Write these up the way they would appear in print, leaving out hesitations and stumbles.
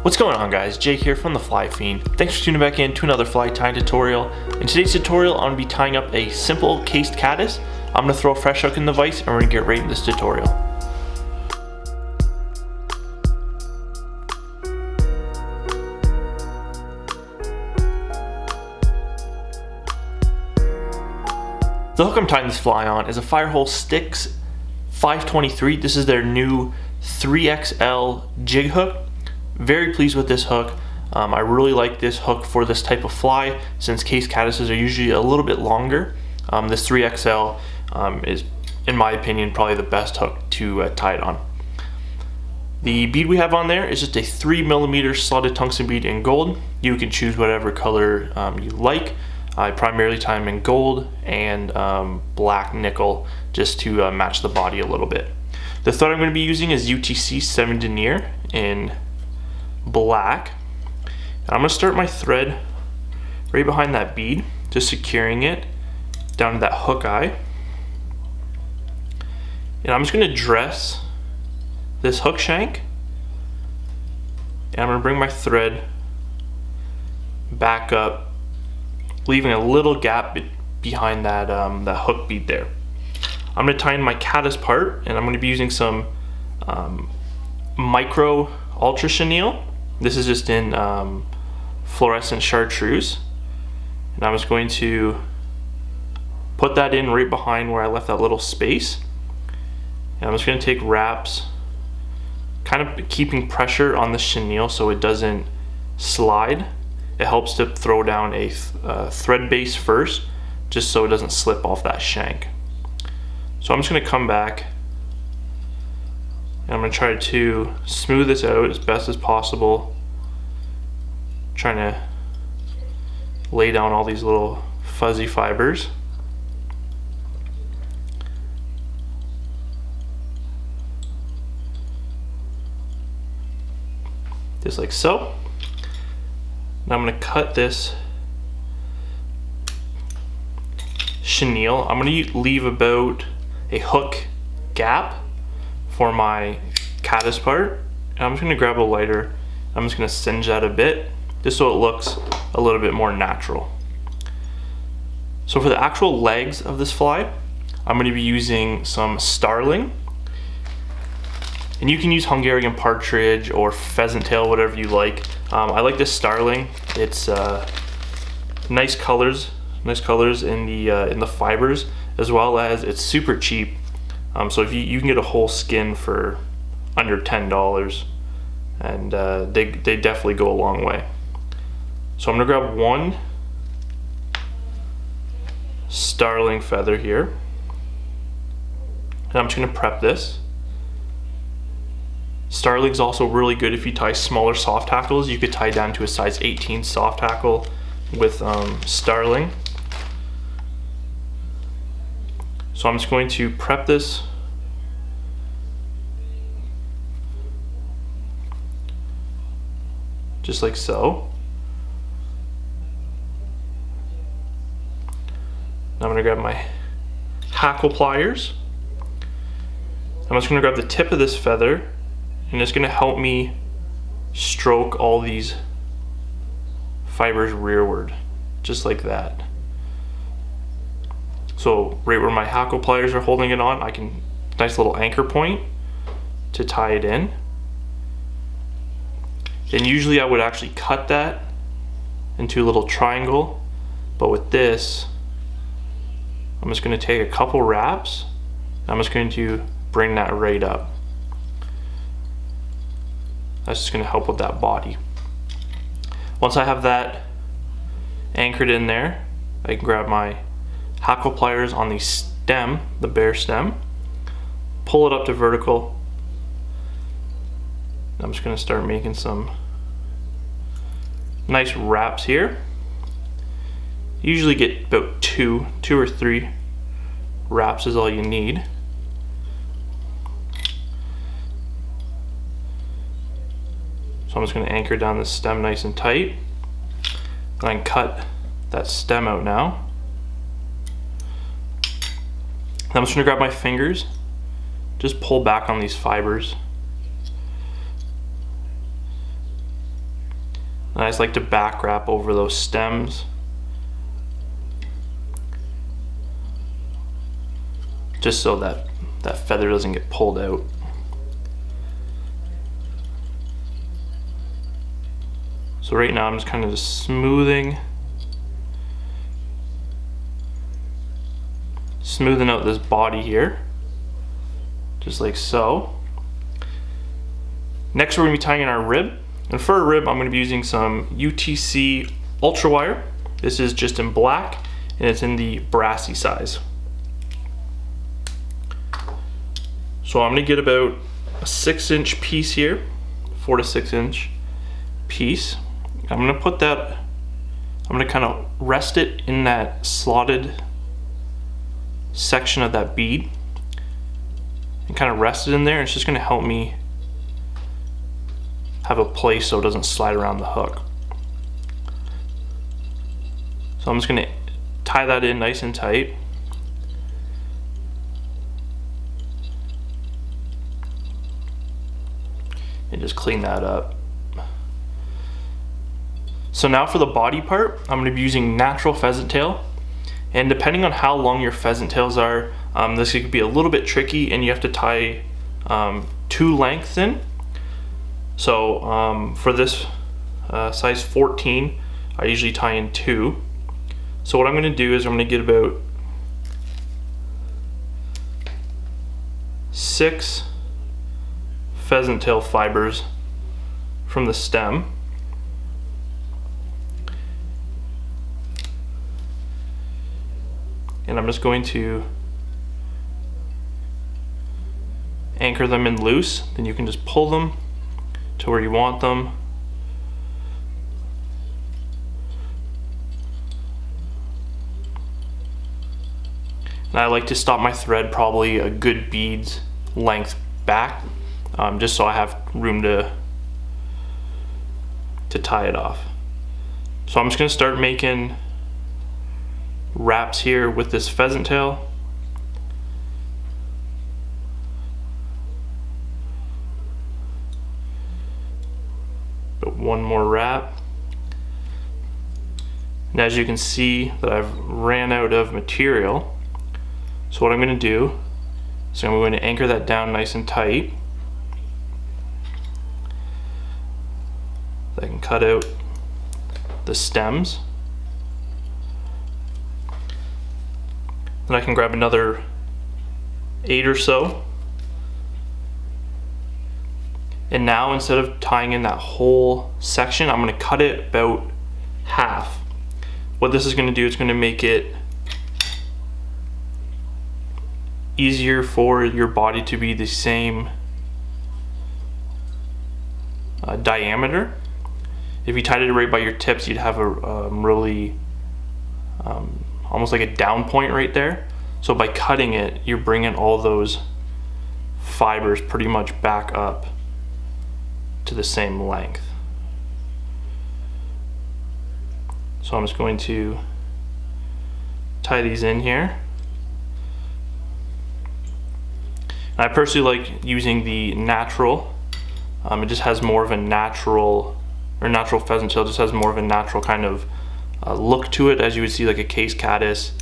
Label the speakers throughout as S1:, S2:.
S1: What's going on, guys? Jake here from the Fly Fiend. Thanks for tuning back in to another fly tying tutorial. In today's tutorial, I'm going to be tying up a simple cased caddis. I'm going to throw a fresh hook in the vise and we're going to get right into this tutorial. The hook I'm tying this fly on is a Firehole Sticks 523. This is their new 3XL jig hook. Very pleased with this hook. I really like this hook for this type of fly since case caddises are usually a little bit longer. This 3XL is, in my opinion, probably the best hook to tie it on. The bead we have on there is just a 3mm slotted tungsten bead in gold. You can choose whatever color you like. I primarily tie them in gold and black nickel just to match the body a little bit. The thread I'm going to be using is UTC 7 denier in black. And I'm going to start my thread right behind that bead, just securing it down to that hook eye. And I'm just going to dress this hook shank, and I'm going to bring my thread back up, leaving a little gap behind that, that hook bead there. I'm going to tie in my caddis part, and I'm going to be using some micro ultra chenille. This is just in fluorescent chartreuse, and I'm just going to put that in right behind where I left that little space. And I'm just going to take wraps, kind of keeping pressure on the chenille so it doesn't slide. It helps to throw down a thread base first, just so it doesn't slip off that shank. So I'm just going to come back and I'm going to try to smooth this out as best as possible, trying to lay down all these little fuzzy fibers. Just like so. Now I'm going to cut this chenille. I'm going to leave about a hook gap for my caddis part. And I'm just going to grab a lighter. I'm just going to singe that a bit, just so it looks a little bit more natural. So for the actual legs of this fly, I'm going to be using some starling. And you can use Hungarian partridge or pheasant tail, whatever you like. I like this starling. It's nice colors in the fibers, as well as it's super cheap. So if you can get a whole skin for under $10, and they definitely go a long way. So I'm gonna grab one starling feather here, and I'm just gonna prep this. Starling's also really good if you tie smaller soft hackles. You could tie down to a size 18 soft hackle with starling. So I'm just going to prep this just like so. Now I'm going to grab my hackle pliers. I'm just going to grab the tip of this feather, and it's going to help me stroke all these fibers rearward, just like that. So right where my hackle pliers are holding it on, I can, nice little anchor point to tie it in. And usually I would actually cut that into a little triangle, but with this, I'm just going to take a couple wraps. I'm just going to bring that right up. That's just going to help with that body. Once I have that anchored in there, I can grab my hackle pliers on the stem, the bare stem, pull it up to vertical. I'm just going to start making some nice wraps here. Usually get about two or three wraps is all you need. So I'm just going to anchor down the stem nice and tight. And I can cut that stem out now. And I'm just going to grab my fingers, just pull back on these fibers. And I just like to back wrap over those stems. Just so that that feather doesn't get pulled out. So right now I'm just kind of smoothing out this body here, just like so. Next we're going to be tying in our rib, and for a rib I'm going to be using some UTC Ultra Wire. This is just in black and it's in the brassy size. So I'm going to get about a 6-inch piece here, 4 to 6 inch piece. I'm going to put that, I'm going to kind of rest it in that slotted section of that bead and kind of rest it in there. It's just going to help me have a place so it doesn't slide around the hook. So I'm just going to tie that in nice and tight. And just clean that up. So now for the body part, I'm going to be using natural pheasant tail. And depending on how long your pheasant tails are, this could be a little bit tricky and you have to tie 2 lengths in. So for this size 14, I usually tie in 2. So what I'm going to do is I'm going to get about 6 pheasant tail fibers from the stem. And I'm just going to anchor them in loose. Then you can just pull them to where you want them. And I like to stop my thread probably a good bead's length back, just so I have room to tie it off. So I'm just going to start making wraps here with this pheasant tail. But one more wrap. And as you can see that I've ran out of material, so what I'm going to do is I'm going to anchor that down nice and tight. I can cut out the stems. Then I can grab another 8 or so. And now instead of tying in that whole section, I'm going to cut it about half. What this is going to do, it's going to make it easier for your body to be the same diameter. If you tied it right by your tips, you'd have a really almost like a down point right there. So by cutting it, you're bringing all those fibers pretty much back up to the same length. So I'm just going to tie these in here. And I personally like using the natural. It just has more of a natural pheasant tail, just has more of a natural kind of look to it, as you would see like a case caddis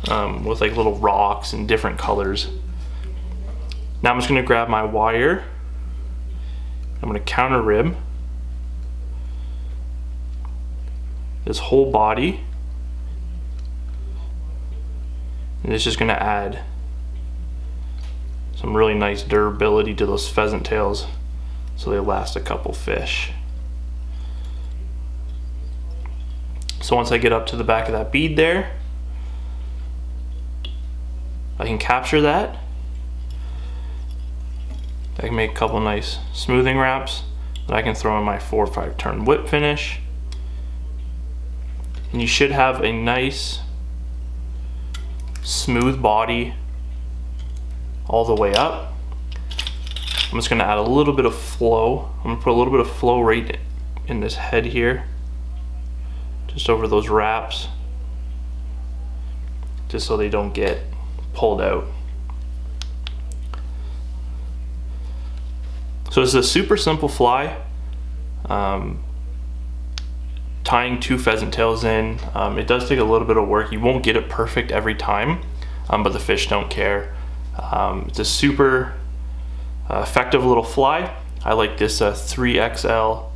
S1: with like little rocks and different colors. Now I'm just going to grab my wire. I'm going to counter rib this whole body, and it's just going to add some really nice durability to those pheasant tails so they last a couple fish. So once I get up to the back of that bead there, I can capture that. I can make a couple nice smoothing wraps that I can throw in my 4 or 5 turn whip finish. And you should have a nice smooth body all the way up. I'm just going to add a little bit of flow. I'm going to put a little bit of flow right in this head here, just over those wraps, just so they don't get pulled out. So it's a super simple fly. tying 2 pheasant tails in. It does take a little bit of work. You won't get it perfect every time, but the fish don't care. It's a super effective little fly. I like this 3XL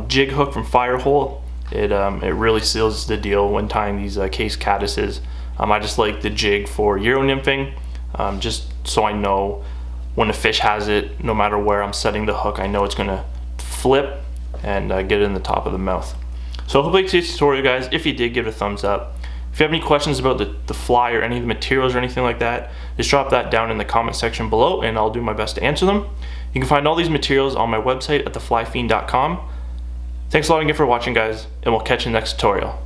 S1: jig hook from Firehole. It really seals the deal when tying these case caddises. I just like the jig for Euro nymphing, just so I know when a fish has it, no matter where I'm setting the hook, I know it's gonna flip and get it in the top of the mouth. So I hope you liked today's tutorial, guys. If you did, give it a thumbs up. If you have any questions about the fly or any of the materials or anything like that, just drop that down in the comment section below and I'll do my best to answer them. You can find all these materials on my website at theflyfiend.com. Thanks a lot again for watching, guys, and we'll catch you in the next tutorial.